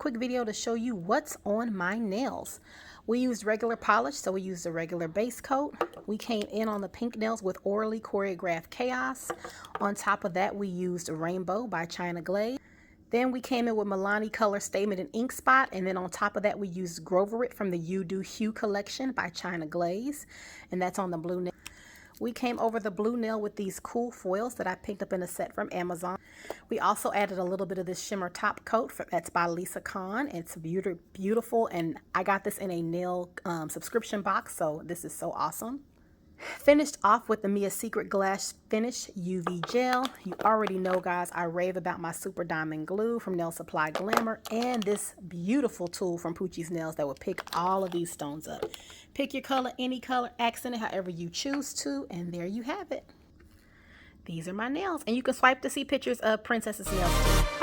quick video to show you what's on my nails. We used regular polish, so we used a regular base coat. We came in on the pink nails with Orally Choreographed Chaos. On top of that, we used Rainbow by China Glaze. Then we came in with Milani Color Statement and Ink Spot, and then on top of that, we used Grover It from the You Do Hue collection by China Glaze, and that's on the blue nail. We came over the blue nail with these cool foils that I picked up in a set from Amazon. We also added a little bit of this shimmer top coat that's by Lisa Kahn. It's beautiful, and I got this in a nail subscription box, so this is so awesome. Finished off with the Mia Secret Glass Finish UV Gel. You already know, guys, I rave about my Super Diamond Glue from Nail Supply Glamour and this beautiful tool from Poochie's Nails that will pick all of these stones up. Pick your color, any color, accent it however you choose to, and there you have it. These are my nails, and you can swipe to see pictures of Princess's nails too.